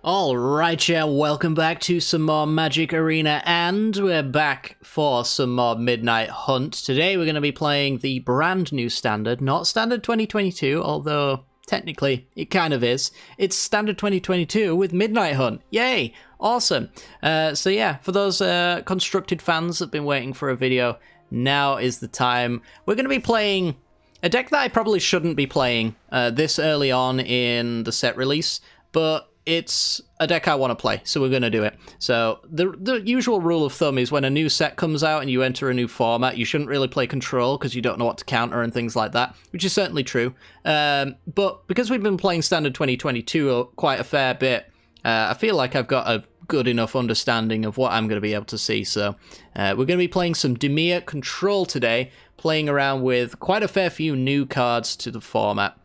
Alright, yeah, welcome back to some more Magic Arena, and we're back for some more Midnight Hunt. Today we're going to be playing the brand new standard, not Standard 2022, although technically it kind of is. It's Standard 2022 with Midnight Hunt. Yay! Awesome. So yeah, for those Constructed fans that have been waiting for a video, now is the time. We're going to be playing a deck that I probably shouldn't be playing this early on in the set release, but it's a deck I want to play, so we're going to do it. So the usual rule of thumb is when a new set comes out and you enter a new format, you shouldn't really play control because you don't know what to counter and things like that, which is certainly true. But because we've been playing Standard 2022 quite a fair bit, I feel like I've got a good enough understanding of what I'm going to be able to see. So we're going to be playing some Dimir control today, playing around with quite a fair few new cards to the format.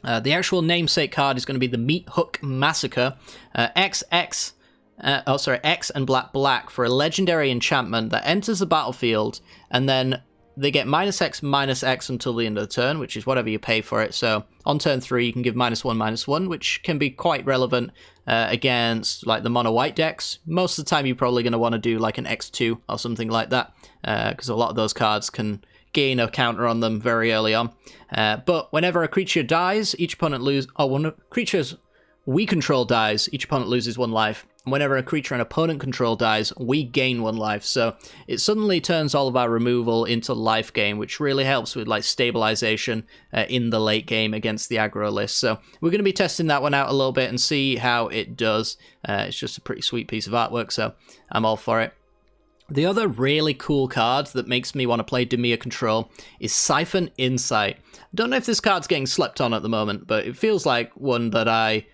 The actual namesake card is going to be the Meat Hook Massacre, X and black for a legendary enchantment that enters the battlefield, and then they get -X until the end of the turn, which is whatever you pay for it. So on turn 3, you can give -1/-1, which can be quite relevant against like the mono white decks. Most of the time, you're probably going to want to do like an X2 or something like that, because a lot of those cards can gain a counter on them very early on. But whenever a creature dies, each opponent loses... Oh, when creatures we control dies, each opponent loses 1 life. And whenever a creature an opponent control dies, we gain 1 life. So it suddenly turns all of our removal into life gain, which really helps with like stabilization in the late game against the aggro list. So we're going to be testing that one out a little bit and see how it does. It's just a pretty sweet piece of artwork, so I'm all for it. The other really cool card that makes me want to play Dimir Control is Siphon Insight. Don't know if this card's getting slept on at the moment, but it feels like one that I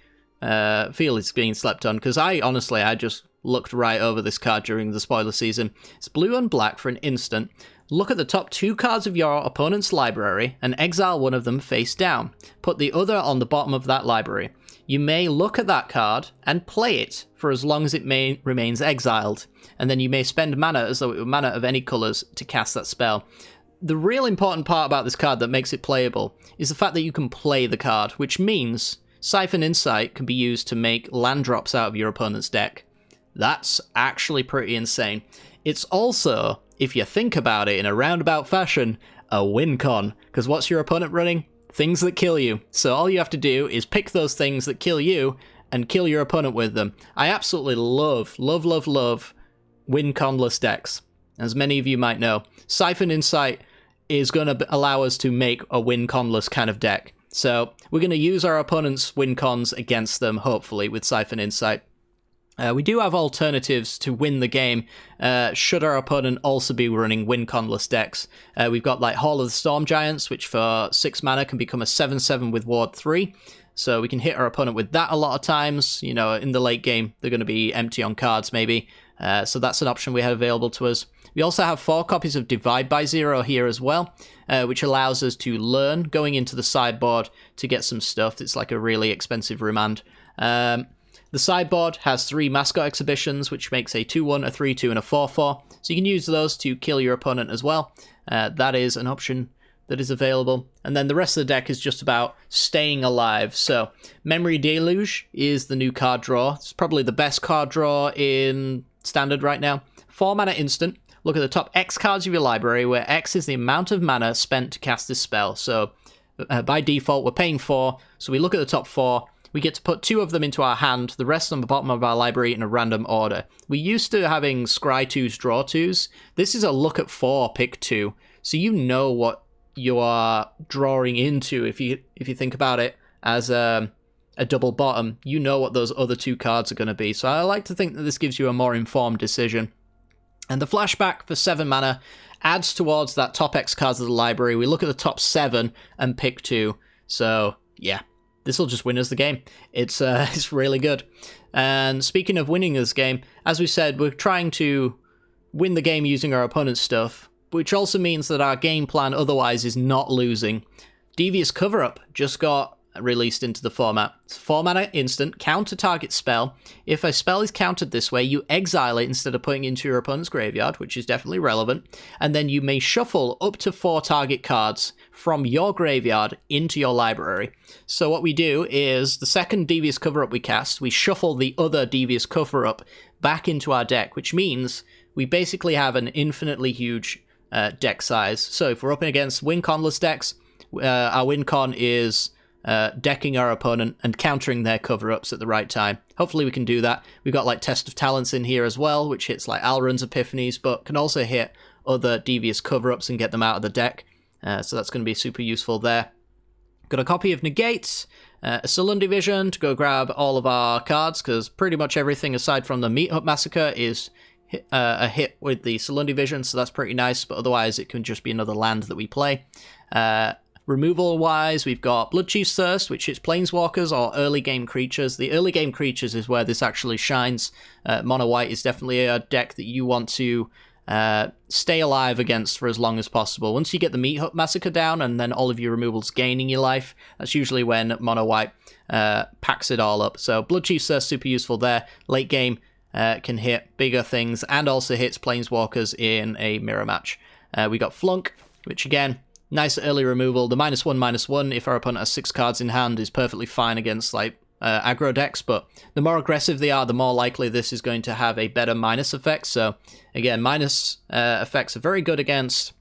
feel is being slept on, because I just looked right over this card during the spoiler season. It's blue and black for an instant. Look at the top 2 cards of your opponent's library and exile one of them face down. Put the other on the bottom of that library. You may look at that card and play it for as long as it remains exiled, and then you may spend mana as though it were mana of any colours to cast that spell. The real important part about this card that makes it playable is the fact that you can play the card, which means Siphon Insight can be used to make land drops out of your opponent's deck. That's actually pretty insane. It's also, if you think about it in a roundabout fashion, a win con, because what's your opponent running? Things that kill you. So all you have to do is pick those things that kill you and kill your opponent with them. I absolutely love Winconless decks, as many of you might know. Siphon Insight is going to allow us to make a Winconless kind of deck. So we're going to use our opponent's Wincons against them, hopefully, with Siphon Insight. We do have alternatives to win the game, should our opponent also be running Winconless decks. We've got like Hall of the Storm Giants, which for 6 mana can become a 7/7 with Ward 3. So we can hit our opponent with that a lot of times. You know, in the late game, they're going to be empty on cards maybe. So that's an option we have available to us. We also have 4 copies of Divide by Zero here as well, which allows us to learn going into the sideboard to get some stuff. It's like a really expensive remand. The sideboard has 3 mascot exhibitions, which makes a 2/1, a 3/2, and a 4/4. So you can use those to kill your opponent as well. That is an option that is available. And then the rest of the deck is just about staying alive. So Memory Deluge is the new card draw. It's probably the best card draw in Standard right now. 4 mana instant. Look at the top X cards of your library, where X is the amount of mana spent to cast this spell. So by default, we're paying 4. So we look at the top 4. We get to put 2 of them into our hand, the rest on the bottom of our library in a random order. We used to having scry 2s, draw 2s. This is a look at 4, pick 2. So you know what you are drawing into if you think about it as a double bottom. You know what those other 2 cards are going to be. So I like to think that this gives you a more informed decision. And the flashback for 7 mana adds towards that top X cards of the library. We look at the top 7 and pick 2. So yeah. This will just win us the game. It's really good. And speaking of winning this game, as we said, we're trying to win the game using our opponent's stuff, which also means that our game plan otherwise is not losing. Devious Cover-Up just got released into the format. It's a format instant, counter target spell. If a spell is countered this way, you exile it instead of putting it into your opponent's graveyard, which is definitely relevant, and then you may shuffle up to 4 target cards from your graveyard into your library. So what we do is, the second Devious Cover-Up we cast, we shuffle the other Devious Cover-Up back into our deck, which means we basically have an infinitely huge deck size. So if we're up against Winconless decks, our Wincon is decking our opponent and countering their cover-ups at the right time. Hopefully we can do that. We've got like Test of Talents in here as well, which hits like Alrund's Epiphanies, but can also hit other Devious cover-ups and get them out of the deck. So that's going to be super useful there. Got a copy of Negates, a Saloon Division to go grab all of our cards, because pretty much everything aside from the Meat Hut Massacre is a hit with the Saloon Division, so that's pretty nice, but otherwise it can just be another land that we play. Removal-wise, we've got Bloodchief's Thirst, which hits Planeswalkers or early game creatures. The early game creatures is where this actually shines. Mono White is definitely a deck that you want to stay alive against for as long as possible. Once you get the Meat Hut Massacre down and then all of your removals gaining your life, that's usually when Mono White packs it all up. So Bloodchief's Thirst, super useful there. Late game can hit bigger things and also hits Planeswalkers in a mirror match. We got Flunk, which again, nice early removal. The -1/-1, if our opponent has 6 cards in hand, is perfectly fine against like aggro decks, but the more aggressive they are, the more likely this is going to have a better minus effect. So again, minus effects are very good against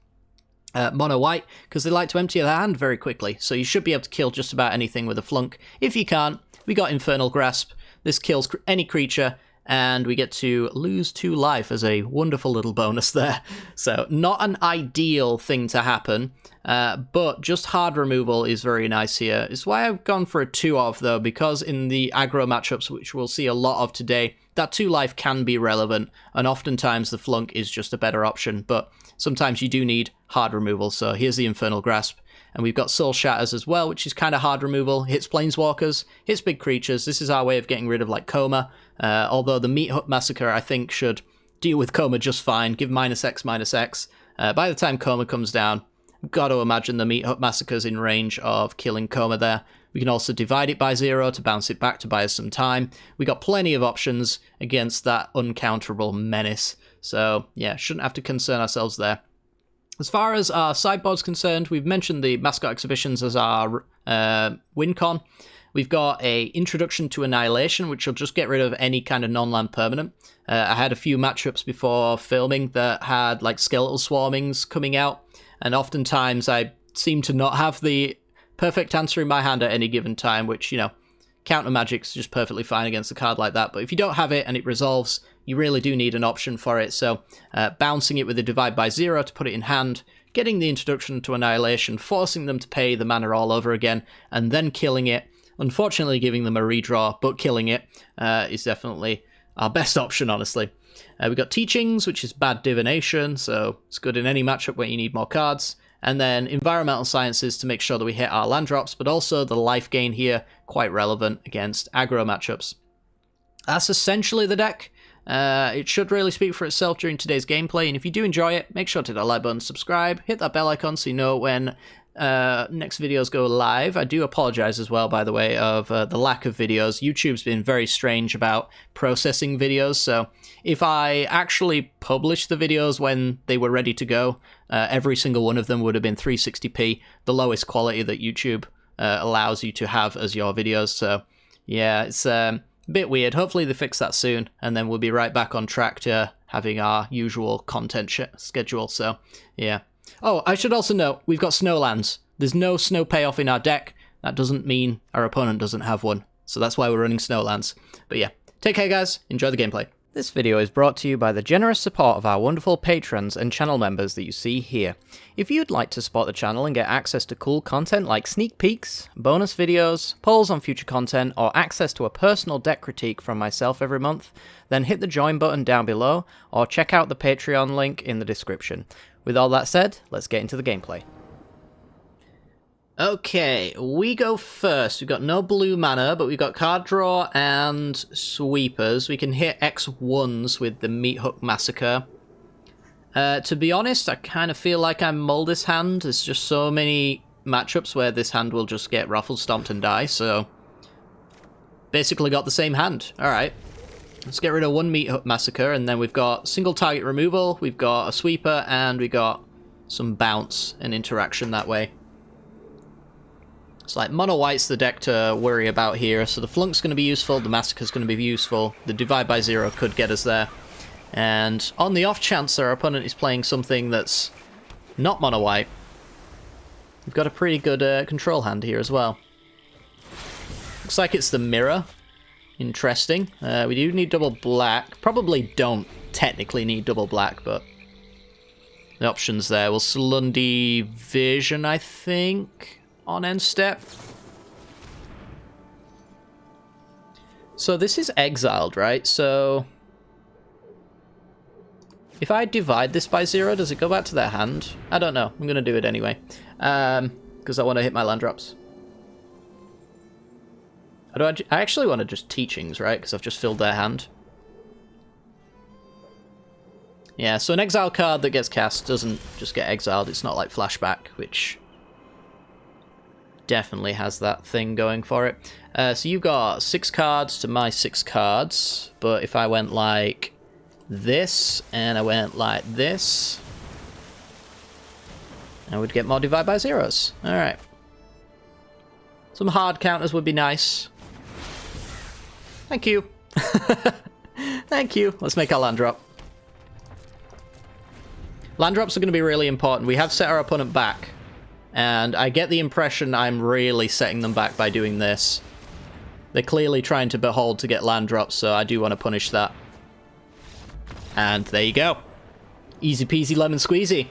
Mono White, because they like to empty their hand very quickly. So you should be able to kill just about anything with a Flunk. If you can't, we got Infernal Grasp. This kills any creature, and we get to lose 2 life as a wonderful little bonus there. So not an ideal thing to happen, but just hard removal is very nice here. It's why I've gone for a 2-of, though, because in the aggro matchups, which we'll see a lot of today, that 2 life can be relevant, and oftentimes the Flunk is just a better option, but sometimes you do need hard removal. So here's the Infernal Grasp. And we've got Soul Shatters as well, which is kind of hard removal. Hits Planeswalkers, hits big creatures. This is our way of getting rid of like Coma. Although the Meat Hut Massacre, I think, should deal with Coma just fine. Give -X/-X. By the time Coma comes down, I've got to imagine the Meat Hut Massacre's in range of killing Coma there. We can also divide it by 0 to bounce it back to buy us some time. We got plenty of options against that uncounterable menace. So yeah, shouldn't have to concern ourselves there. As far as our sideboard's concerned, we've mentioned the Mascot Exhibitions as our Wincon. We've got a Introduction to Annihilation, which will just get rid of any kind of non-land permanent. I had a few matchups before filming that had like Skeletal Swarmings coming out, and oftentimes I seem to not have the perfect answer in my hand at any given time, which, you know, counter magic's just perfectly fine against a card like that. But if you don't have it and it resolves, you really do need an option for it. So bouncing it with a divide by 0 to put it in hand, getting the Introduction to Annihilation, forcing them to pay the mana all over again, and then killing it. Unfortunately, giving them a redraw, but killing it is definitely our best option, honestly. We've got Teachings, which is bad divination, so it's good in any matchup where you need more cards. And then Environmental Sciences to make sure that we hit our land drops, but also the life gain here, quite relevant against aggro matchups. That's essentially the deck. It should really speak for itself during today's gameplay, and if you do enjoy it, make sure to hit that like button, subscribe, hit that bell icon so you know when next videos go live. I do apologize as well, by the way, of the lack of videos. YouTube's been very strange about processing videos, so if I actually published the videos when they were ready to go, every single one of them would have been 360p, the lowest quality that YouTube allows you to have as your videos. So yeah, it's a bit weird. Hopefully they fix that soon, and then we'll be right back on track to having our usual content schedule. So yeah. Oh, I should also note, we've got Snowlands. There's no snow payoff in our deck. That doesn't mean our opponent doesn't have one. So that's why we're running Snowlands. But yeah, take care guys, enjoy the gameplay. This video is brought to you by the generous support of our wonderful patrons and channel members that you see here. If you'd like to support the channel and get access to cool content like sneak peeks, bonus videos, polls on future content, or access to a personal deck critique from myself every month, then hit the join button down below, or check out the Patreon link in the description. With all that said, let's get into the gameplay. Okay, we go first. We've got no blue mana, but we've got card draw and sweepers. We can hit X1s with the Meat Hut Massacre. To be honest, I kind of feel like I mull this hand. There's just so many matchups where this hand will just get ruffle stomped and die, so basically got the same hand. Alright, let's get rid of one Meat Hook Massacre, and then we've got single target removal, we've got a sweeper, and we got some bounce and interaction that way. It's like mono white's the deck to worry about here, so the Flunk's going to be useful, the Massacre's going to be useful, the Divide by Zero could get us there. And on the off chance our opponent is playing something that's not mono white, we've got a pretty good control hand here as well. Looks like it's the Mirror. Interesting. We do need double black. Probably don't technically need double black, but the options there. We'll Slundi Vision, I think, on end step. So this is exiled, right? So if I divide this by 0, does it go back to their hand? I don't know. I'm going to do it anyway. Because I want to hit my land drops. I actually want to just Teachings, right? Because I've just filled their hand. Yeah, so an exile card that gets cast doesn't just get exiled. It's not like Flashback, which definitely has that thing going for it. So you've got 6 cards to my 6 cards. But if I went like this, and I went like this, I would get more Divide by Zeros. Alright. Some hard counters would be nice. Thank you. Thank you. Let's make our land drop. Land drops are going to be really important. We have set our opponent back, and I get the impression I'm really setting them back by doing this. They're clearly trying to behold to get land drops, so I do want to punish that. And there you go. Easy peasy lemon squeezy.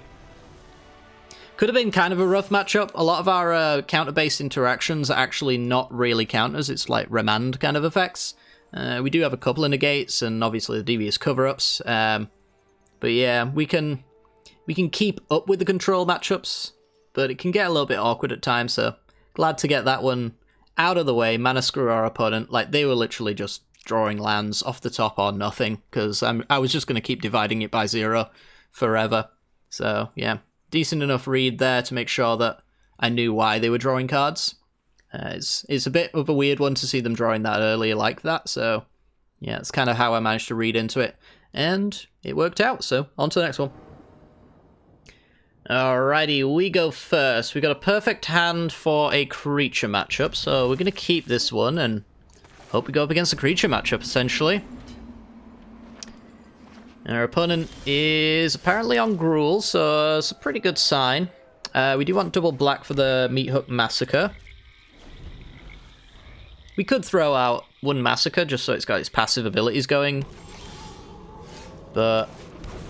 Could have been kind of a rough matchup. A lot of our counter-based interactions are actually not really counters. It's like remand kind of effects. We do have a couple of negates, and obviously the devious cover-ups. But yeah, we can keep up with the control matchups, but it can get a little bit awkward at times, so glad to get that one out of the way. Mana screw our opponent. Like, they were literally just drawing lands off the top or nothing, because I was just going to keep dividing it by 0 forever. So, yeah, decent enough read there to make sure that I knew why they were drawing cards. It's a bit of a weird one to see them drawing that early like that, so yeah, it's kind of how I managed to read into it, and it worked out, so on to the next one. Alrighty, we go first. We got a perfect hand for a creature matchup, so we're going to keep this one and hope we go up against a creature matchup, essentially. Our opponent is apparently on Gruul, so it's a pretty good sign. We do want double black for the Meat Hook Massacre. We could throw out one Massacre just so it's got its passive abilities going, but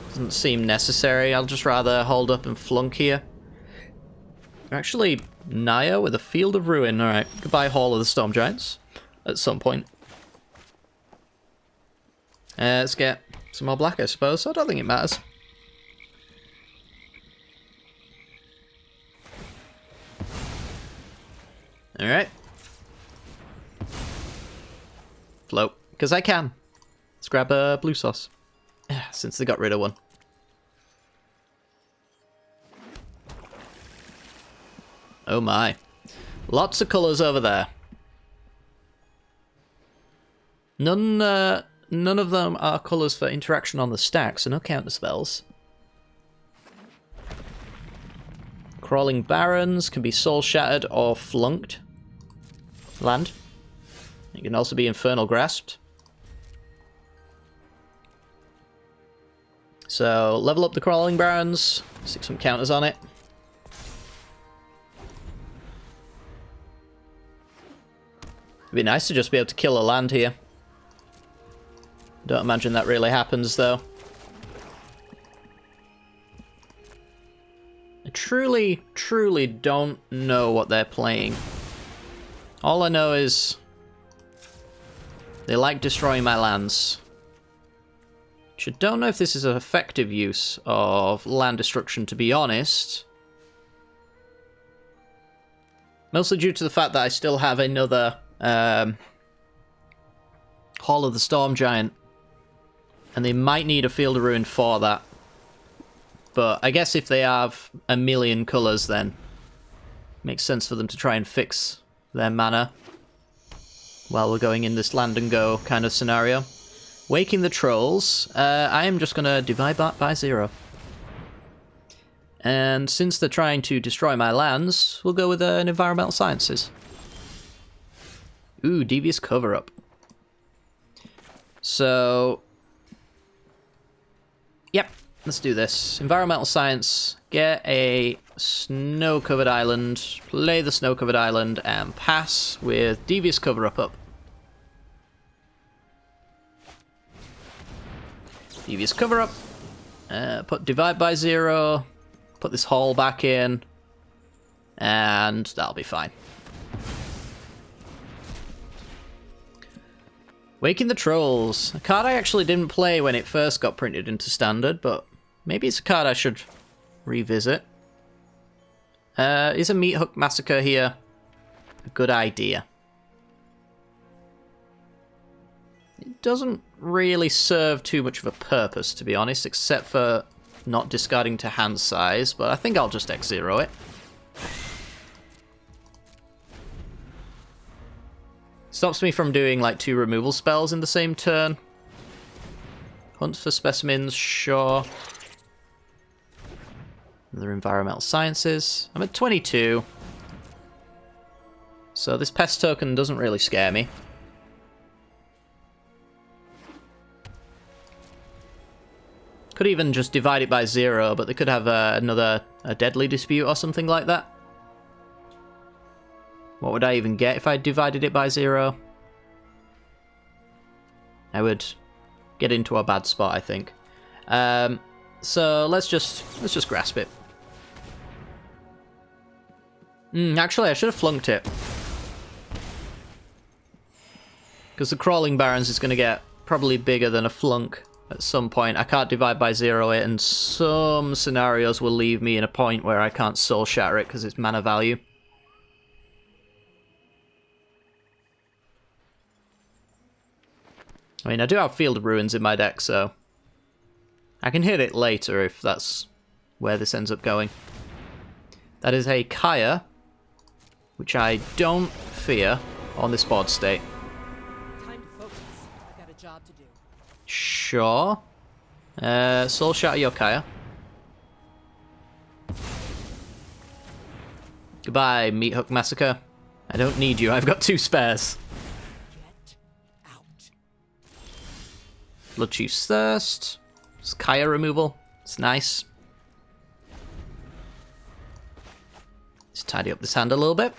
doesn't seem necessary. I'll just rather hold up and flunk here. Actually, Naya with a Field of Ruin. Alright, goodbye Hall of the Storm Giants at some point. Let's get some more black, I suppose. I don't think it matters. Alright. Float. Because I can. Let's grab a blue sauce. Since they got rid of one. Oh my. Lots of colours over there. None of them are colours for interaction on the stack, so no counter spells. Crawling Barrens can be Soul Shattered or Flunked. Land. It can also be Infernal Grasped. So, level up the Crawling Barrens, stick some counters on it. It'd be nice to just be able to kill a land here. Don't imagine that really happens, though. I truly, truly don't know what they're playing. All I know is they like destroying my lands. Which I don't know if this is an effective use of land destruction, to be honest. Mostly due to the fact that I still have another Hall of the Storm Giant. And they might need a Field of Ruin for that. But I guess if they have a million colours, then Makes sense for them to try and fix their mana while we're going in this land and go kind of scenario. Waking the trolls, I am just going to divide that by 0. And since they're trying to destroy my lands, we'll go with an environmental sciences. Ooh, devious cover-up. So, yep, let's do this. Environmental science, get a snow-covered island, play the snow-covered island, and pass with devious cover-up up. Devious cover-up, put divide by 0, put this hall back in, and that'll be fine. Waking the Trolls. A card I actually didn't play when it first got printed into Standard, but maybe it's a card I should revisit. Is a Meat Hook Massacre here a good idea? It doesn't really serve too much of a purpose, to be honest, except for not discarding to hand size, but I think I'll just X0 it. Stops me from doing like 2 removal spells in the same turn. Hunt for specimens, sure. Another environmental sciences. I'm at 22. So this pest token doesn't really scare me. Could even just divide it by 0, but they could have a deadly dispute or something like that. What would I even get if I divided it by 0? I would get into a bad spot, I think. So let's just grasp it. Actually, I should have flunked it. Because the Crawling Barrens is going to get probably bigger than a flunk at some point. I can't divide by 0 it, and some scenarios will leave me in a point where I can't Soul Shatter it because it's mana value. I mean, I do have Field of Ruins in my deck, so I can hit it later if that's where this ends up going. That is a Kaya, which I don't fear on this board state. Time to focus. I've got a job to do. Sure. Soul Shatter your Kaya. Goodbye, Meat Hook Massacre. I don't need you, I've got 2 spares. Bloodchief's Thirst. It's Kaya removal. It's nice. Let's tidy up this hand a little bit.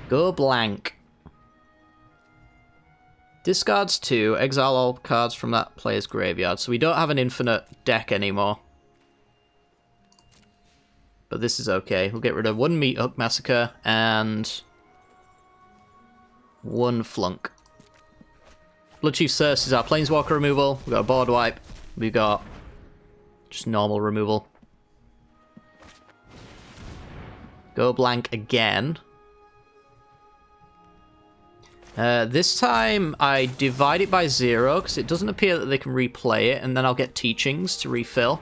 Go blank. Discards 2. Exile all cards from that player's graveyard. So we don't have an infinite deck anymore. But this is okay. We'll get rid of 1 Meat Hook Massacre and 1 Flunk. Bloodchief's Thirst is our Planeswalker removal. We've got a board wipe. We've got just normal removal. Go blank again. This time I divide it by 0 because it doesn't appear that they can replay it, and then I'll get Teachings to refill.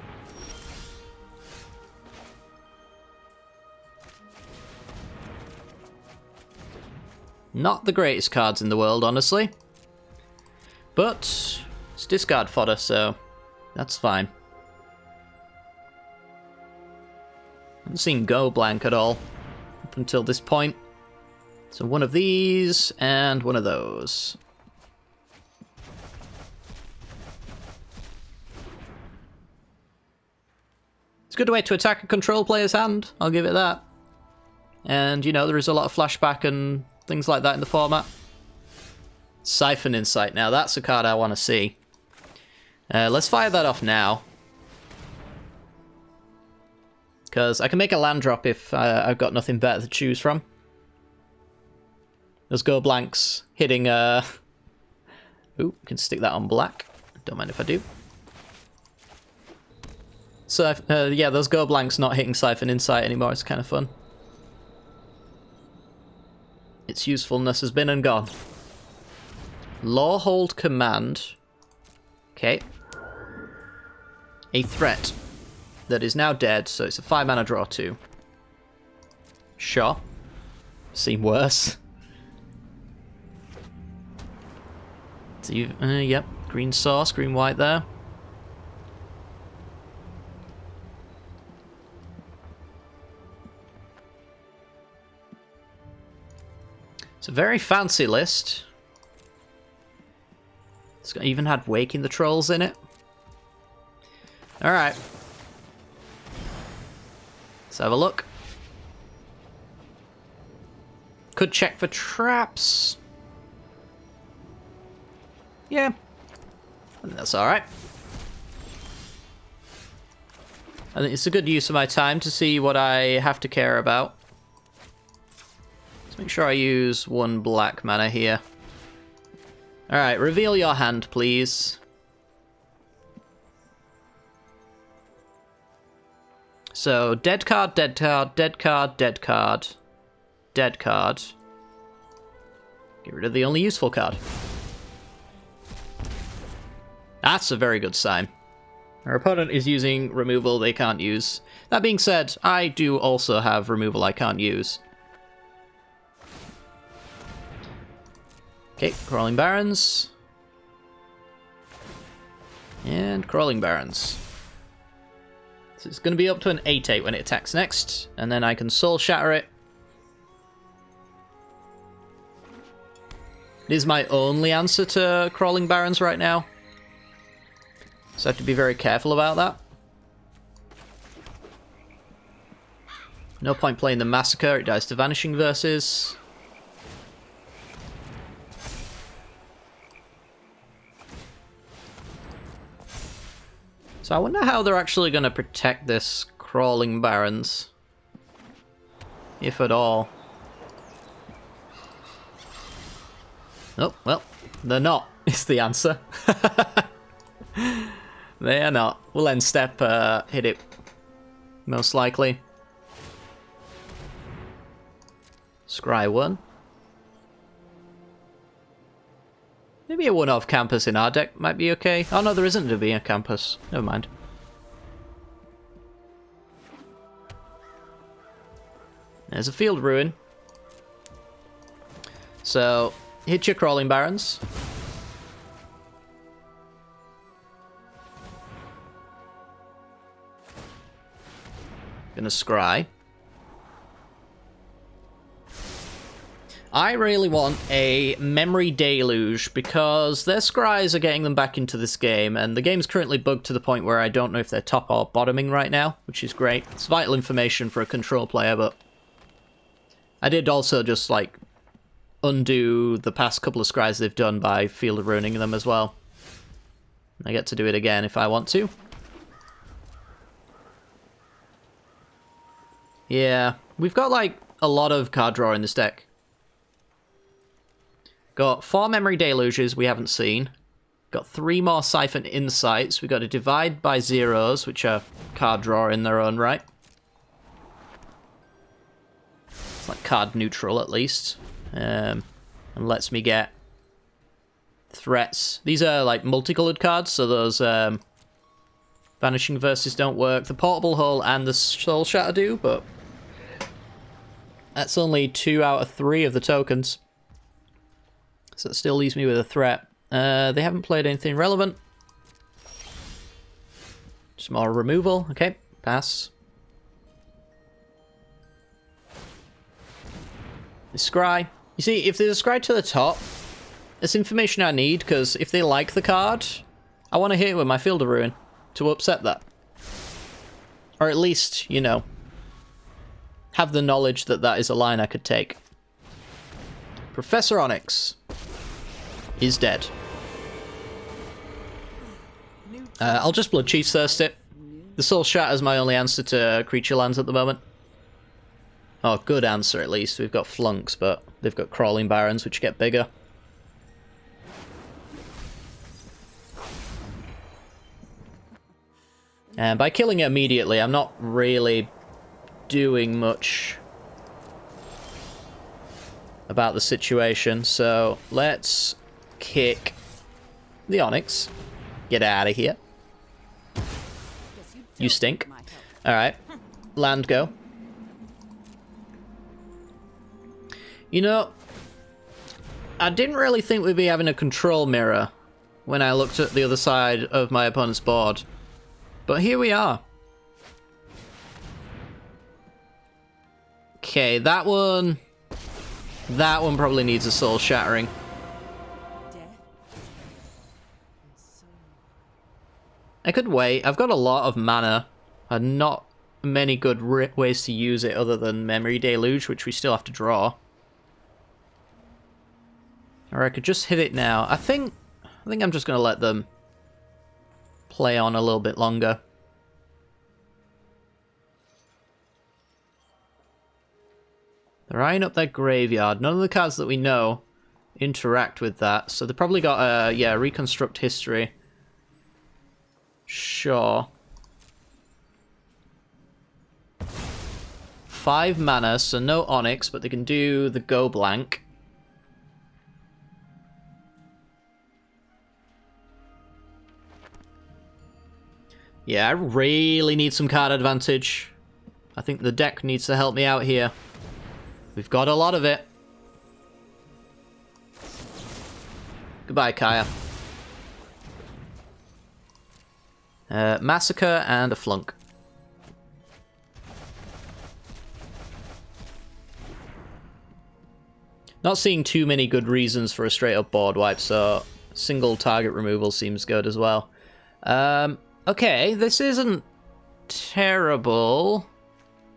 Not the greatest cards in the world, honestly. But it's discard fodder, so that's fine. Haven't seen go blank at all up until this point. So 1 of these and 1 of those. It's a good way to attack a control player's hand, I'll give it that. And, you know, there is a lot of flashback and things like that in the format. Siphon Insight, now that's a card I want to see. Let's fire that off now. Because I can make a land drop if I've got nothing better to choose from. Those go blanks hitting... Ooh, can stick that on black. Don't mind if I do. So, yeah, those go blanks not hitting Siphon Insight anymore. It's kind of fun. Its usefulness has been and gone. Lawhold Command. Okay. A threat that is now dead, so it's a 5 mana draw 2. Sure. Seem worse. So yep, green sauce, green white there. It's a very fancy list. It's even had Waking the Trolls in it. Alright. Let's have a look. Could check for traps. Yeah. I think that's alright. I think it's a good use of my time to see what I have to care about. Let's make sure I use 1 black mana here. Alright, reveal your hand, please. So, dead card, dead card, dead card, dead card, dead card. Get rid of the only useful card. That's a very good sign. Our opponent is using removal they can't use. That being said, I do also have removal I can't use. Okay, Crawling Barrens. And Crawling Barrens. So it's going to be up to an 8/8 when it attacks next, and then I can Soul Shatter it. It is my only answer to Crawling Barrens right now. So I have to be very careful about that. No point playing the Massacre, it dies to Vanishing Verses. So I wonder how they're actually going to protect this Crawling Barrens. If at all. Oh, well, they're not, is the answer. They are not. We'll end step hit it, most likely. Scry 1. Maybe a one-off campus in our deck might be okay. Oh no, there isn't to be a campus. Never mind. There's a Field Ruin. So, hit your Crawling Barrens. Gonna scry. I really want a Memory Deluge because their scries are getting them back into this game, and the game's currently bugged to the point where I don't know if they're top or bottoming right now, which is great. It's vital information for a control player, but I did also just, like, undo the past couple of scries they've done by Field Ruining them as well. I get to do it again if I want to. Yeah, we've got, like, a lot of card draw in this deck. Got 4 Memory Deluges we haven't seen. Got 3 more Siphon Insights. We got a Divide by Zeros, which are card draw in their own right. It's like card neutral, at least. And lets me get threats. These are, like, multicolored cards, so those Vanishing Verses don't work. The Portable Hole and the Soul Shatter do, but that's only 2 out of 3 of the tokens. So it still leaves me with a threat. They haven't played anything relevant. Just more removal. Okay, pass. The scry. You see, if there's a scry to the top, it's information I need, because if they like the card, I want to hit it with my Field of Ruin to upset that. Or at least, you know, have the knowledge that that is a line I could take. Professor Onyx is dead. I'll just Blood Chief Thirst it. The Soul Shatter is my only answer to creature lands at the moment. Oh, good answer at least. We've got Flunks, but they've got Crawling Barrens, which get bigger. And by killing it immediately, I'm not really doing much about the situation, so let's kick the Onyx. Get out of here. You stink. Alright. Land go. You know, I didn't really think we'd be having a control mirror when I looked at the other side of my opponent's board. But here we are. Okay, that one probably needs a soul shattering. I could wait. I've got a lot of mana and not many good ways to use it other than Memory Deluge, which we still have to draw. Or I could just hit it now. I think I'm just going to let them play on a little bit longer. They're eyeing up their graveyard. None of the cards that we know interact with that, so they probably got a, Reconstruct History. Sure. 5 mana, so no Onyx, but they can do the Go Blank. Yeah, I really need some card advantage. I think the deck needs to help me out here. We've got a lot of it. Goodbye, Kaya. Massacre and a Flunk. Not seeing too many good reasons for a straight-up board wipe, so single target removal seems good as well. Okay, this isn't terrible.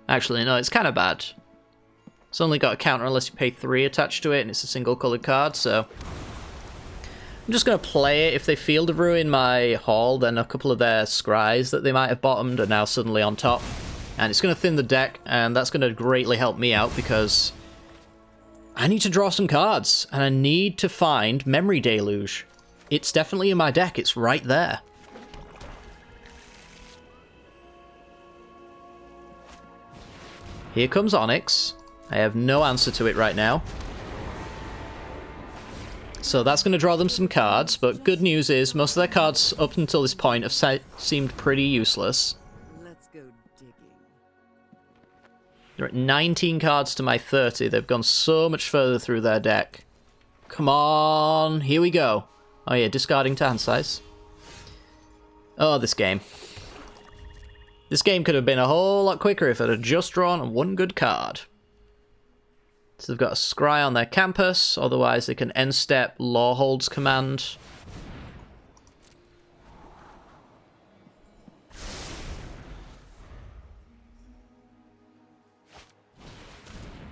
Actually, no, it's kind of bad. It's only got a counter unless you pay 3 attached to it, and it's a single-colored card, so I'm just going to play it. If they Field of Ruin my Hall, then a couple of their Scries that they might have bottomed are now suddenly on top. And it's going to thin the deck, and that's going to greatly help me out, because I need to draw some cards, and I need to find Memory Deluge. It's definitely in my deck. It's right there. Here comes Onyx. I have no answer to it right now. So that's going to draw them some cards, but good news is most of their cards up until this point have seemed pretty useless. Let's go digging. They're at 19 cards to my 30. They've gone so much further through their deck. Come on, here we go. Oh yeah, discarding to hand size. Oh, this game. This game could have been a whole lot quicker if it had just drawn one good card. So they've got a Scry on their campus, otherwise they can end step Lawhold's Command.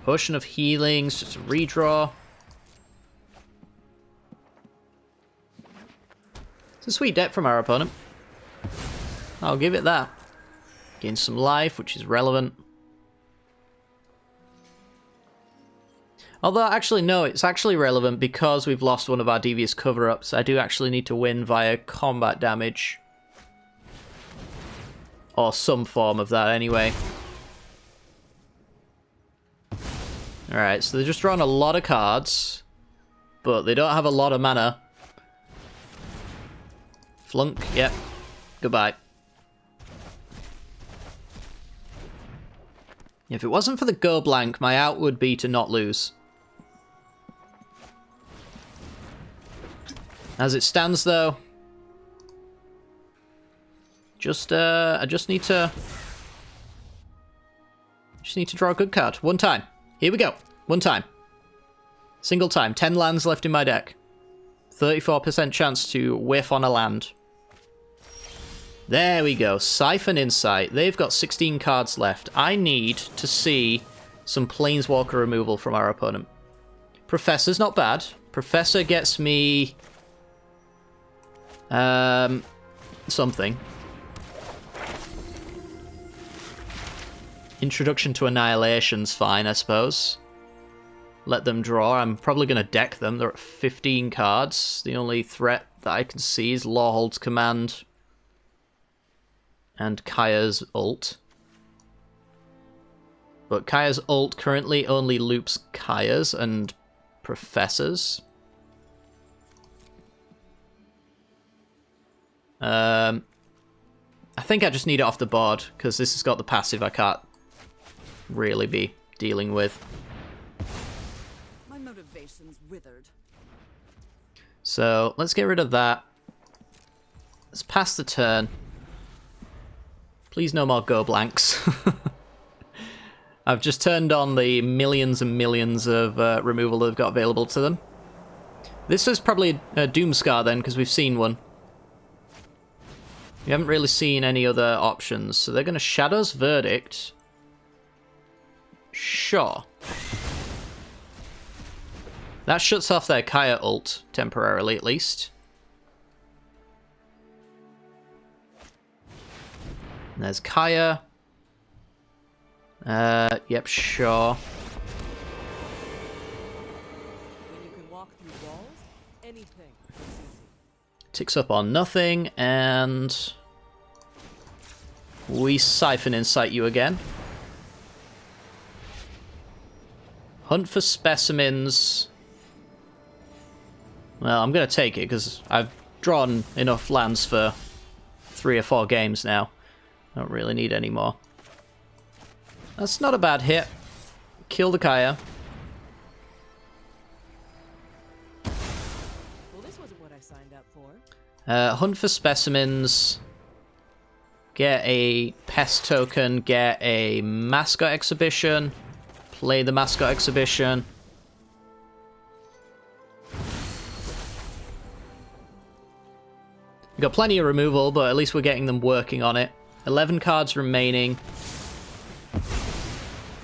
Potion of Healings, just a redraw. It's a sweet deck from our opponent. I'll give it that. Gain some life, which is relevant. Although, actually, no, it's actually relevant because we've lost one of our devious cover-ups. I do actually need to win via combat damage. Or some form of that, anyway. Alright, so they're just drawing a lot of cards, but they don't have a lot of mana. Flunk, yep. Goodbye. If it wasn't for the Go Blank, my out would be to not lose. As it stands, though, I just need to draw a good card. One time. Here we go. One time. Single time. 10 lands left in my deck. 34% chance to whiff on a land. There we go. Siphon Insight. They've got 16 cards left. I need to see some Planeswalker removal from our opponent. Professor's not bad. Professor gets me something. Introduction to Annihilation's fine, I suppose. Let them draw. I'm probably going to deck them. They're at 15 cards. The only threat that I can see is Lawhold's Command and Kaya's ult. But Kaya's ult currently only loops Kaya's and Professor's. I think I just need it off the board, because this has got the passive I can't really be dealing with. Everything's withered. So let's get rid of that. Let's pass the turn. Please no more go blanks. I've just turned on the millions and millions of removal they've got available to them. This is probably a Doomscar then, because we've seen one. We haven't really seen any other options, so they're going to Shadow's Verdict. Sure. That shuts off their Kaya ult, temporarily at least. And there's Kaya. Yep, sure. When you can walk through walls, anything is easy. Ticks up on nothing, and we Siphon Insight you again. Hunt for specimens. Well, I'm going to take it because I've drawn enough lands for 3 or 4 games now. I don't really need any more. That's not a bad hit. Kill the Kaya. Well, this wasn't what I signed up for. Hunt for specimens. Get a pest token. Get a mascot exhibition. Play the mascot exhibition. We've got plenty of removal, but at least we're getting them working on it. 11 cards remaining.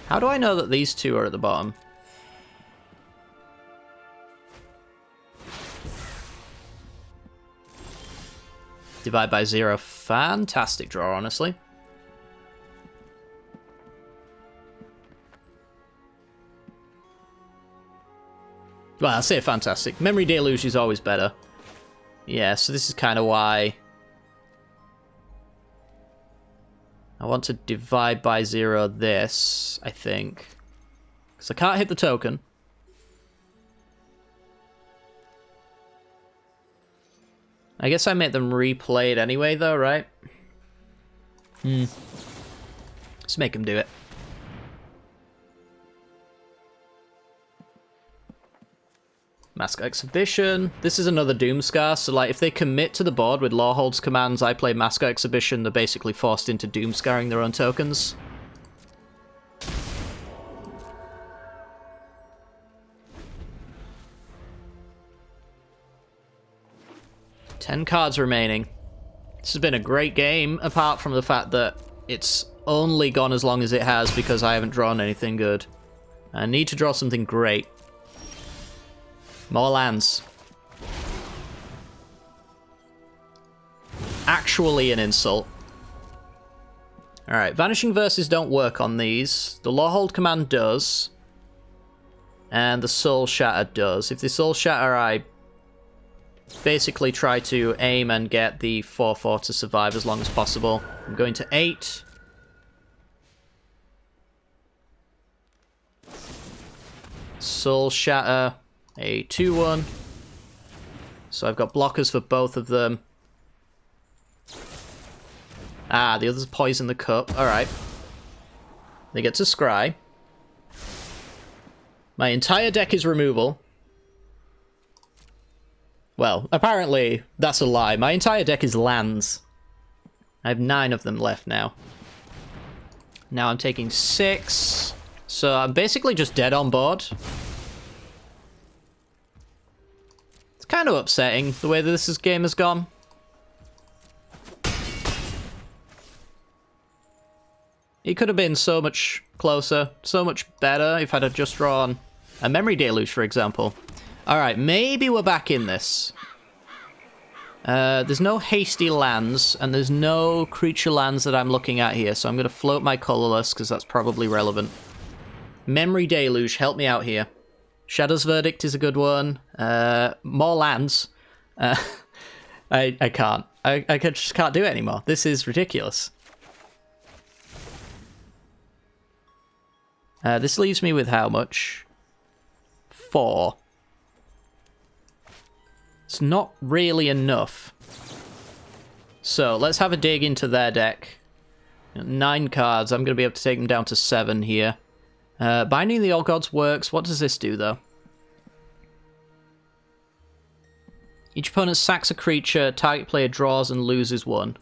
How do I know that these two are at the bottom? Divide by 0. Fantastic draw, honestly. Well, I'll say fantastic. Memory Deluge is always better. Yeah, so this is kind of why I want to divide by 0 this, I think. Because I can't hit the token. I guess I make them replay it anyway, though, right? Let's make them do it. Mascot Exhibition. This is another Doomscar, so like if they commit to the board with Lawhold's commands, I play Mascot Exhibition, they're basically forced into Doomscarring their own tokens. Ten cards remaining. This has been a great game, apart from the fact that it's only gone as long as it has because I haven't drawn anything good. I need to draw something great. More lands. Actually an insult. Alright, Vanishing Verses don't work on these. The Lawhold command does. And the Soul Shatter does. If the Soul Shatter, I basically try to aim and get the 4/4 to survive as long as possible. I'm going to 8. Soul Shatter. A 2/1. So I've got blockers for both of them. Ah, the others poison the cup. Alright. They get to scry. My entire deck is removal. Well, apparently that's a lie. My entire deck is lands. I have 9 of them left now. Now I'm taking 6. So I'm basically just dead on board. Kind of upsetting the way that this game has gone. It could have been so much closer, so much better if I'd have just drawn a Memory Deluge, for example. Alright, maybe we're back in this. There's no hasty lands, and there's no creature lands that I'm looking at here, so I'm going to float my colorless, because that's probably relevant. Memory Deluge, help me out here. Shadow's Verdict is a good one. More lands. I can't. I just can't do it anymore. This is ridiculous. This leaves me with how much? 4. It's not really enough. So, let's have a dig into their deck. 9 cards. I'm going to be able to take them down to 7 here. Binding the All Gods works. What does this do, though? Each opponent sacks a creature, target player draws and loses one.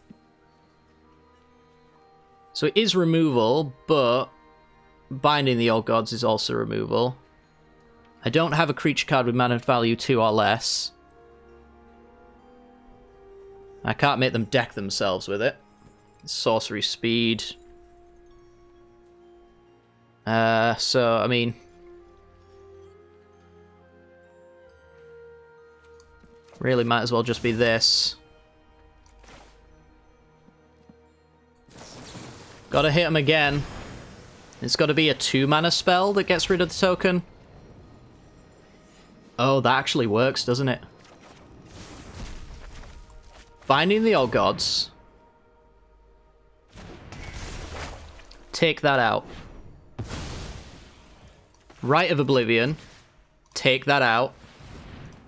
So it is removal, but Binding the Old Gods is also removal. I don't have a creature card with mana value 2 or less. I can't make them deck themselves with it. Sorcery speed. So, I mean... really might as well just be this. Gotta hit him again. It's gotta be a 2-mana spell that gets rid of the token. Oh, that actually works, doesn't it? Binding the Old Gods. Take that out. Rite of Oblivion. Take that out.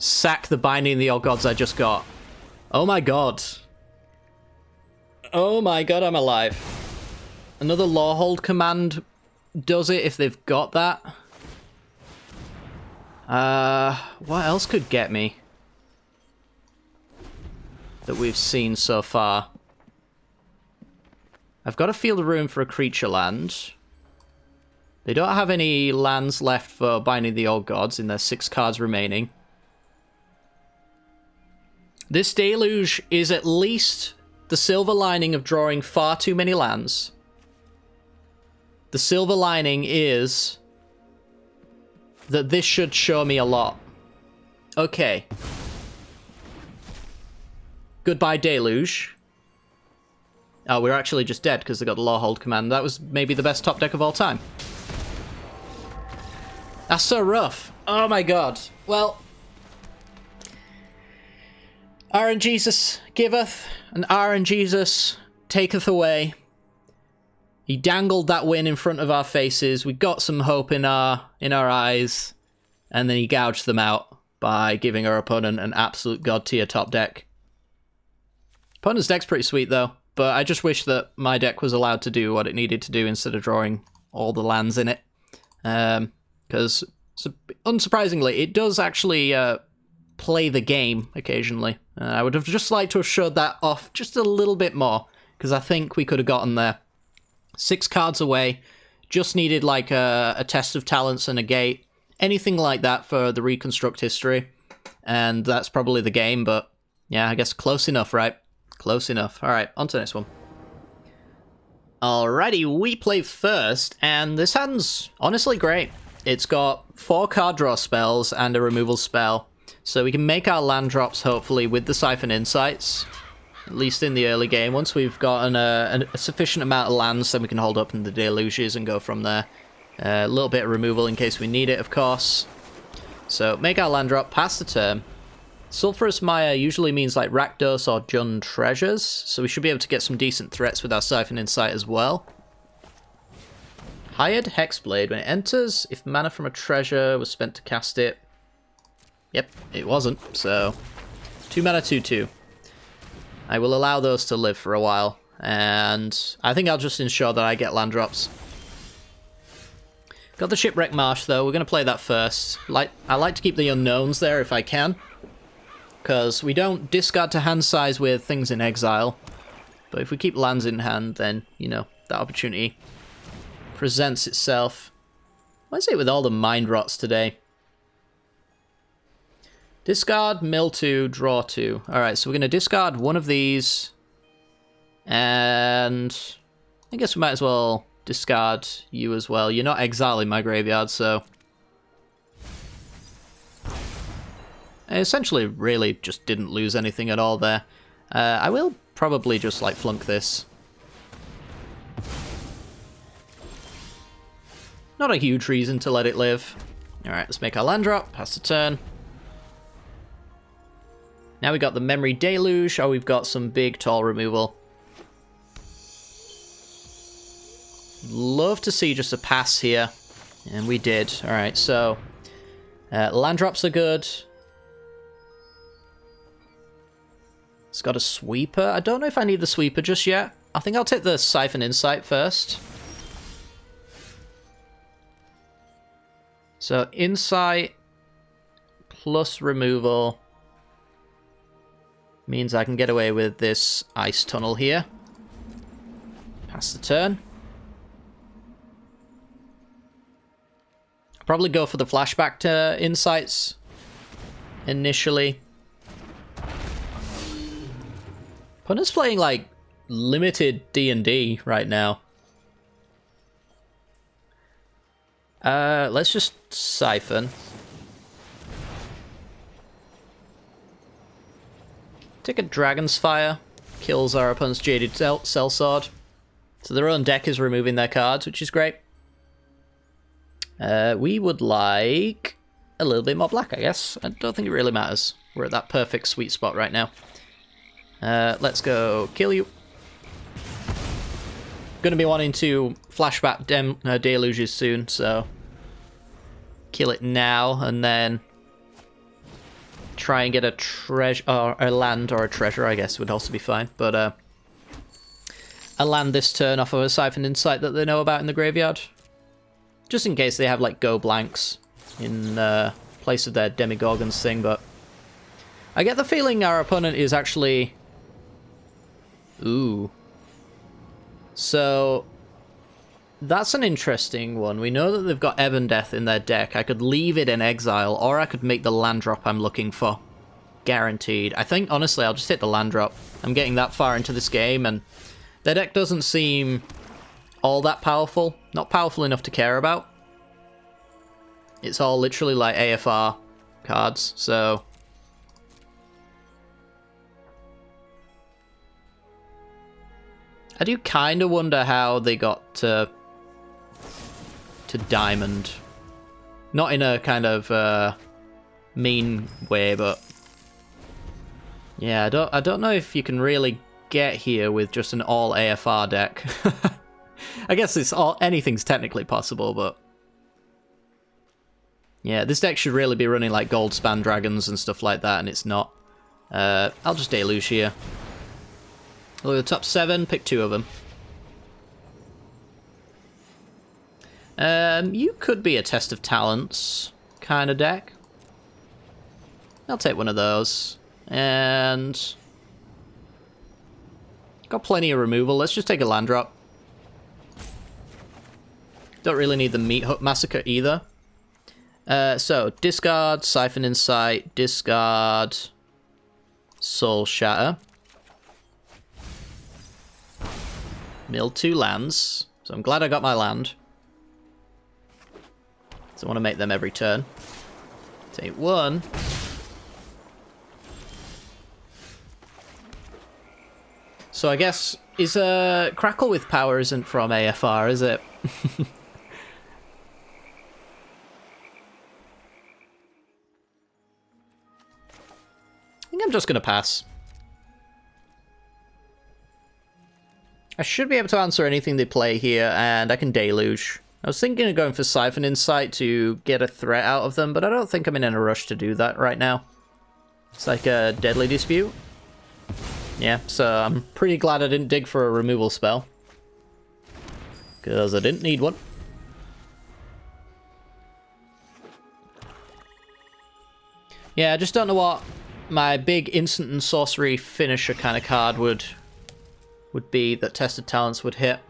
Sack the Binding the Old Gods I just got. Oh my god. Oh my god, I'm alive. Another Lawhold command does it if they've got that. What else could get me? That we've seen so far. I've got to Field of Ruin for a creature land. They don't have any lands left for Binding the Old Gods in their 6 cards remaining. This Deluge is at least the silver lining of drawing far too many lands. The silver lining is that this should show me a lot. Okay. Goodbye, Deluge. Oh, we're actually just dead because they got the Lawhold command. That was maybe the best top deck of all time. That's so rough. Oh my god. Well... RNGesus giveth, and RNGesus taketh away. He dangled that win in front of our faces. We got some hope in our eyes, and then he gouged them out by giving our opponent an absolute god tier top deck. Opponent's deck's pretty sweet though, but I just wish that my deck was allowed to do what it needed to do instead of drawing all the lands in it. Because unsurprisingly, it does actually play the game occasionally. I would have just liked to have showed that off just a little bit more, because I think we could have gotten there. 6 cards away, just needed like a test of talents and a gate, anything like that for the reconstruct history, and that's probably the game, but yeah, I guess close enough, right? Close enough. Alright, on to the next one. Alrighty, we play first, and this hand's honestly great. It's got 4 card draw spells and a removal spell. So we can make our land drops, hopefully, with the Siphon Insights. At least in the early game. Once we've gotten a sufficient amount of lands, then we can hold up in the Deluges and go from there. A little bit of removal in case we need it, of course. So, make our land drop, pass the turn. Sulphurous Mire usually means like Rakdos or Jund Treasures, so we should be able to get some decent threats with our Siphon Insight as well. Hired Hexblade. When it enters, if mana from a treasure was spent to cast it... Yep, it wasn't, so 2 mana 2/2. I will allow those to live for a while, and I think I'll just ensure that I get land drops. Got the Shipwreck Marsh though, we're going to play that first. I like to keep the unknowns there if I can, because we don't discard to hand size with things in exile, but if we keep lands in hand, then, you know, that opportunity presents itself. Why is it with all the Mind Rots today? Discard, mill 2, draw 2. Alright, so we're going to discard one of these. And I guess we might as well discard you as well. You're not exiling my graveyard, so... I essentially really just didn't lose anything at all there. I will probably just, like, flunk this. Not a huge reason to let it live. Alright, let's make our land drop, pass the turn. Now we got the Memory Deluge, or we've got some big, tall removal. Love to see just a pass here. And we did. Alright, so... land drops are good. It's got a Sweeper. I don't know if I need the Sweeper just yet. I think I'll take the Siphon Insight first. So, Insight plus removal... Means I can get away with this ice tunnel here. Pass the turn. Probably go for the flashback to insights initially. Opponent's playing like limited D&D right now. Let's just siphon. Take a Dragon's Fire. Kills our opponent's Jaded Sellsword. So their own deck is removing their cards, which is great. We would like a little bit more black, I guess. I don't think it really matters. We're at that perfect sweet spot right now. Let's go kill you. Gonna be wanting to flashback deluges soon, so kill it now and then try and get a treasure or a land or a treasure, I guess would also be fine. But a land this turn off of a Siphon Insight that they know about in the graveyard, just in case they have like go blanks in place of their Demigorgons thing. But I get the feeling our opponent is actually so that's an interesting one. We know that they've got Ebon Death in their deck. I could leave it in exile, or I could make the land drop I'm looking for. Guaranteed. I think, honestly, I'll just hit the land drop. I'm getting that far into this game, and their deck doesn't seem all that powerful. Not powerful enough to care about. It's all literally like AFR cards, so I do kind of wonder how they got to Diamond. Not in a kind of mean way, but yeah, I don't know if you can really get here with just an all AFR deck. I guess anything's technically possible, but yeah, this deck should really be running like Goldspan Dragons and stuff like that, and it's not. I'll just deluge here. Look at the top 7, pick 2 of them. You could be a Test of Talents kind of deck. I'll take one of those. And got plenty of removal. Let's just take a land drop. Don't really need the Meat Hook Massacre either. So, discard, Siphon Insight, discard, Soul Shatter. Mill 2 lands. So I'm glad I got my land. So I want to make them every turn. Take 1. So I guess is Crackle with Power isn't from AFR, is it? I think I'm just gonna pass. I should be able to answer anything they play here, and I can deluge. I was thinking of going for Siphon Insight to get a threat out of them, but I don't think I'm in a rush to do that right now. It's like a Deadly Dispute. Yeah, so I'm pretty glad I didn't dig for a removal spell, because I didn't need one. Yeah, I just don't know what my big instant and sorcery finisher kind of card would be that Tested Talents would hit.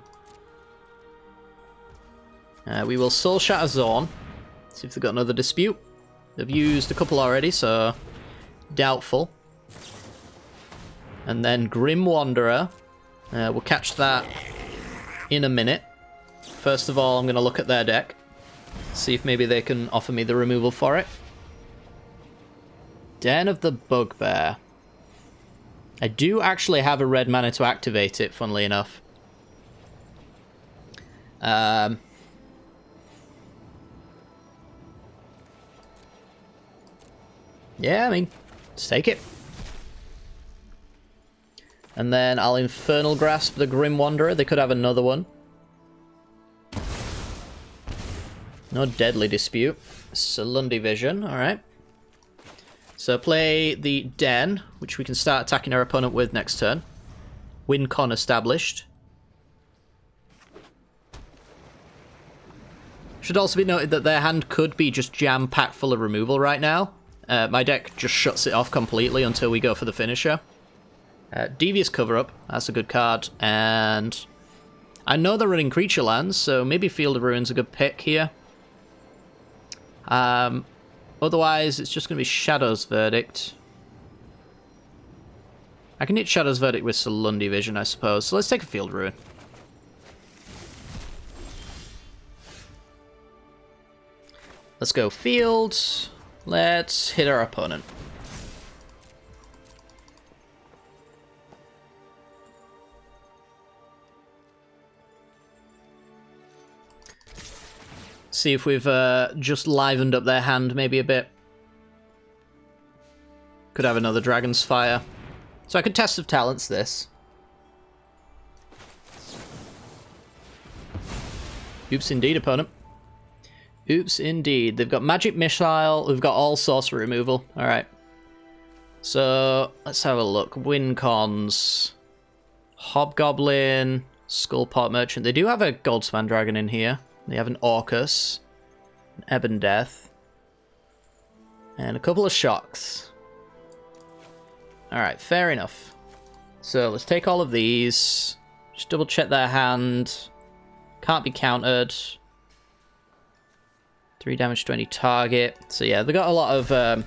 We will Soul Shatter Zorn. See if they've got another dispute. They've used a couple already, so doubtful. And then Grim Wanderer. We'll catch that in a minute. First of all, I'm going to look at their deck. See if maybe they can offer me the removal for it. Den of the Bugbear. I do actually have a red mana to activate it, funnily enough. Yeah, I mean, let's take it. And then I'll Infernal Grasp the Grim Wanderer. They could have another one. No Deadly Dispute. Salundi Vision, alright. So play the Den, which we can start attacking our opponent with next turn. Wincon established. Should also be noted that their hand could be just jam-packed full of removal right now. My deck just shuts it off completely until we go for the finisher. Devious Cover-Up, that's a good card, and I know they're running Creature Lands, so maybe Field of Ruin's a good pick here. Otherwise, it's just going to be Shadow's Verdict. I can hit Shadow's Verdict with Solundi Vision, I suppose, so let's take a Field Ruin. Let's go Field. Let's hit our opponent. See if we've just livened up their hand maybe a bit. Could have another Dragon's Fire. So I could Test of Talents this. Oops, indeed, opponent. Oops, indeed. They've got Magic Missile. We've got all sorcery removal. Alright. So, let's have a look. Wincons. Hobgoblin. Skullpot Merchant. They do have a Goldspan Dragon in here. They have an Orcus, an Ebon Death, and a couple of Shocks. Alright, fair enough. So let's take all of these. Just double check their hand. Can't be countered. 3 damage to any target. So yeah, they got a lot of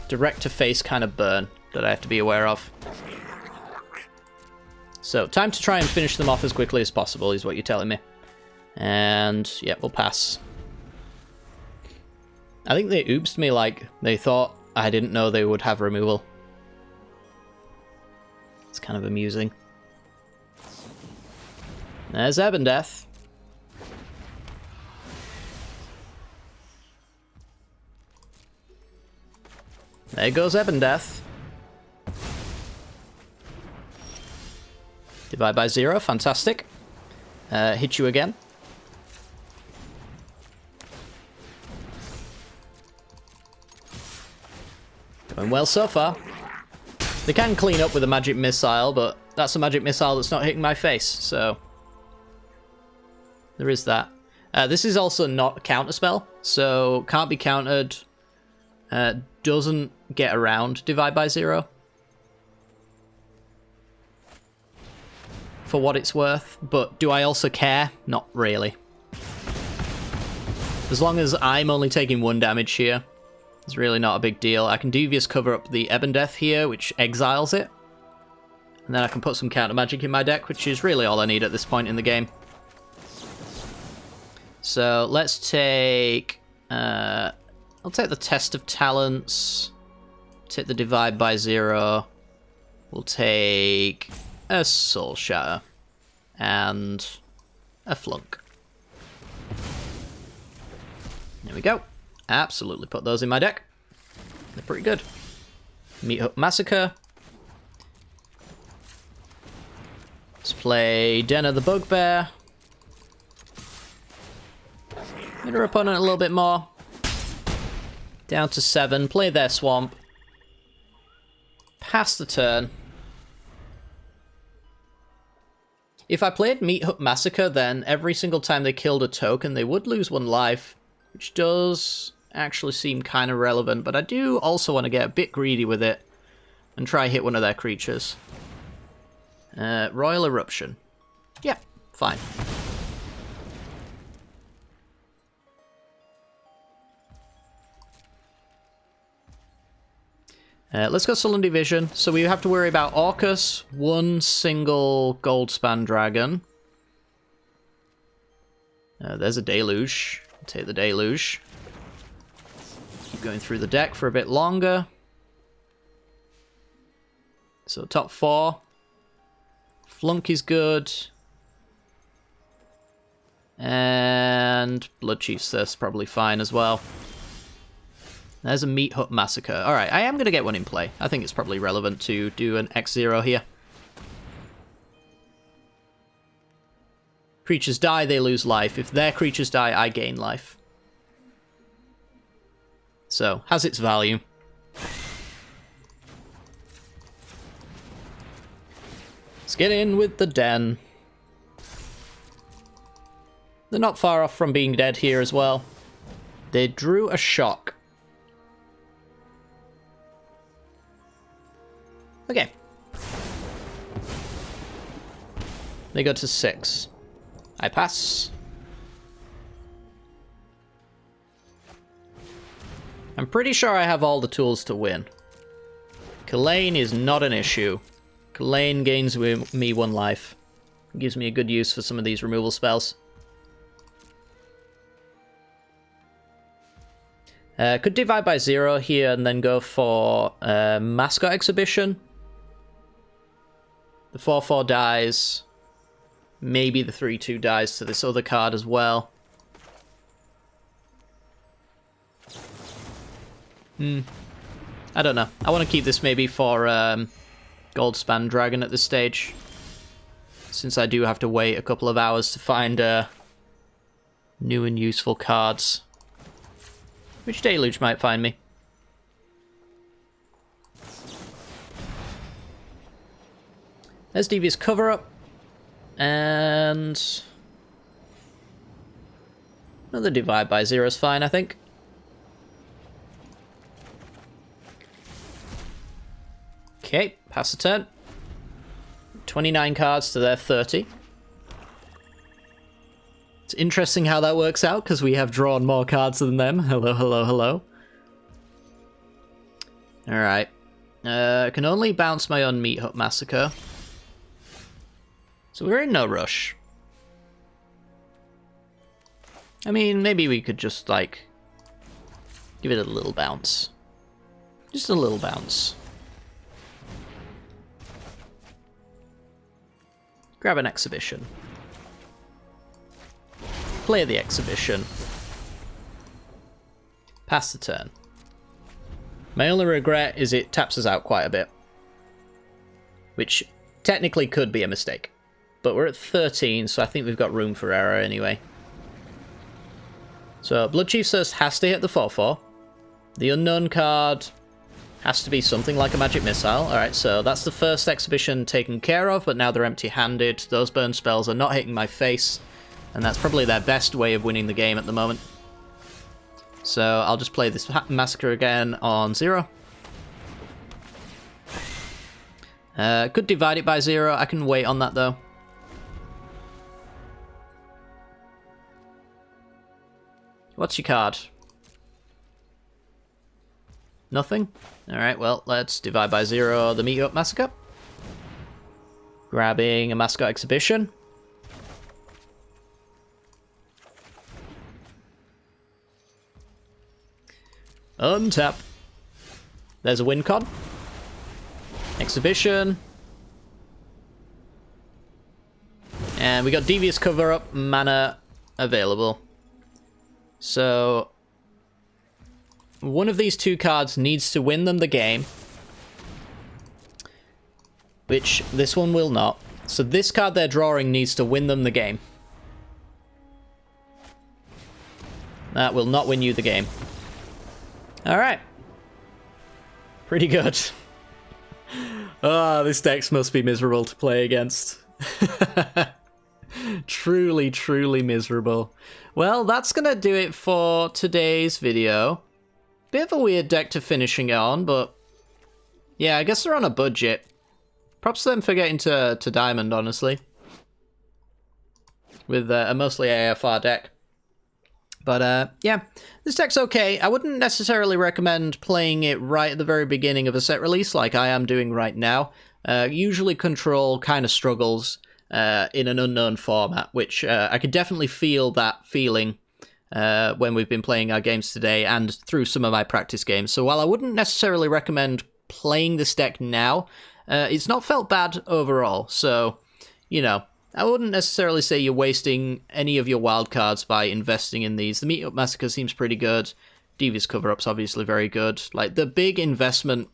direct-to-face kind of burn that I have to be aware of. So, time to try and finish them off as quickly as possible is what you're telling me. And, yeah, we'll pass. I think they oopsed me like they thought I didn't know they would have removal. It's kind of amusing. There's Ebon Death. There goes Ebon Death. Divide by 0, fantastic. Hit you again. Going well so far. They can clean up with a magic missile, but that's a magic missile that's not hitting my face, so there is that. This is also not a counter spell, so can't be countered. Doesn't get around Divide by 0. For what it's worth, but do I also care? Not really. As long as I'm only taking 1 damage here, it's really not a big deal. I can Devious Cover Up the Ebon Death here, which exiles it. And then I can put some counter magic in my deck, which is really all I need at this point in the game. So let's take... I'll take the Test of Talents. Take the Divide by 0. We'll take a Soul Shatter. And a Flunk. There we go. Absolutely put those in my deck. They're pretty good. Meat Massacre. Let's play Den of the Bugbear. Hit our opponent a little bit more. Down to 7. Play their Swamp. Pass the turn. If I played Meat Hut Massacre, then every single time they killed a token, they would lose 1 life, which does actually seem kind of relevant, but I do also want to get a bit greedy with it and try hit one of their creatures. Royal Eruption. Yeah, fine. Let's go Solundi Vision. So we have to worry about Orcus, 1 single Goldspan Dragon. There's a Deluge. I'll take the Deluge. Keep going through the deck for a bit longer. So top 4. Flunk is good. And Bloodchief's Thirst probably fine as well. There's a Meat Hut Massacre. Alright, I am going to get one in play. I think it's probably relevant to do an X0 here. Creatures die, they lose life. If their creatures die, I gain life. So, has its value. Let's get in with the Den. They're not far off from being dead here as well. They drew a Shock. Okay. They go to 6. I pass. I'm pretty sure I have all the tools to win. Kalain is not an issue. Kalain gains me 1 life. Gives me a good use for some of these removal spells. Could divide by 0 here and then go for Mascot Exhibition. The 4/4 dies. Maybe the 3/2 dies to this other card as well. I don't know. I want to keep this maybe for Goldspan Dragon at this stage, since I do have to wait a couple of hours to find new and useful cards. Which Deluge might find me. There's Devious Cover-Up. And another divide by 0 is fine, I think. Okay, pass the turn. 29 cards to their 30. It's interesting how that works out, because we have drawn more cards than them. Hello, hello, hello. Alright. I can only bounce my own Meat Hut Massacre. So we're in no rush. I mean, maybe we could just, like, give it a little bounce. Just a little bounce. Grab an exhibition. Play the exhibition. Pass the turn. My only regret is it taps us out quite a bit. Which technically could be a mistake. But we're at 13, so I think we've got room for error anyway. So Blood Chief Thirst has to hit the 4/4. The unknown card has to be something like a magic missile. Alright, so that's the first exhibition taken care of, but now they're empty-handed. Those burn spells are not hitting my face, and that's probably their best way of winning the game at the moment. So I'll just play this Massacre again on 0. Could divide it by 0. I can wait on that, though. What's your card? Nothing? Alright, well, let's divide by 0 the Meat Up Massacre. Grabbing a Mascot Exhibition. Untap. There's a Wincon. Exhibition. And we got Devious Cover-Up, mana available. So one of these two cards needs to win them the game, which this one will not. So this card they're drawing needs to win them the game. That will not win you the game. Alright. Pretty good. Ah, this deck must be miserable to play against. Truly, truly miserable. Well, that's gonna do it for today's video. Bit of a weird deck to finishing on, but yeah, I guess they're on a budget. Props to them for getting to Diamond, honestly. With a mostly AFR deck. But yeah, this deck's okay. I wouldn't necessarily recommend playing it right at the very beginning of a set release like I am doing right now. Usually Control kind of struggles in an unknown format, which I could definitely feel that feeling when we've been playing our games today and through some of my practice games. So while I wouldn't necessarily recommend playing this deck now, it's not felt bad overall. So, you know, I wouldn't necessarily say you're wasting any of your wildcards by investing in these. The Meat Up Massacre seems pretty good. Devious Cover-Up's obviously very good. Like, the big investment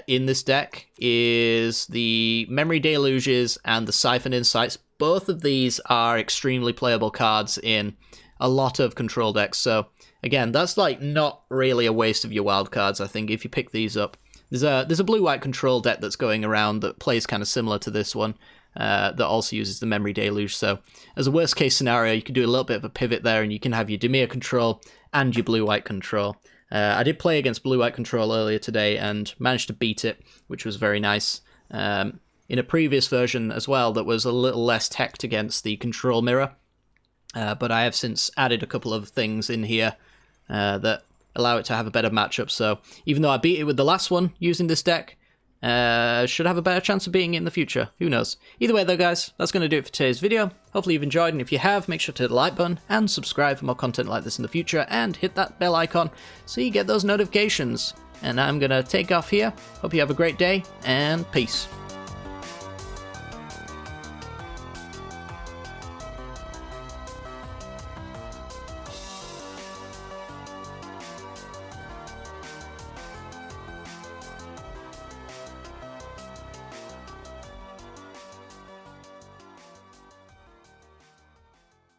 in this deck is the Memory Deluges and the Siphon Insights. Both of these are extremely playable cards in a lot of Control decks. So, again, that's like not really a waste of your wildcards, I think, if you pick these up. There's a blue-white Control deck that's going around that plays kind of similar to this one. That also uses the Memory Deluge, so as a worst case scenario you can do a little bit of a pivot there and you can have your Dimir control and your blue-white control. I did play against blue-white control earlier today and managed to beat it, which was very nice. In in a previous version as well that was a little less teched against the control mirror. But I have since added a couple of things in here that allow it to have a better matchup. So even though I beat it with the last one using this deck, should have a better chance of beating it in the future. Who knows? Either way though, guys, that's going to do it for today's video. Hopefully you've enjoyed, and if you have, make sure to hit the like button and subscribe for more content like this in the future, and hit that bell icon so you get those notifications. And I'm going to take off here. Hope you have a great day, and peace.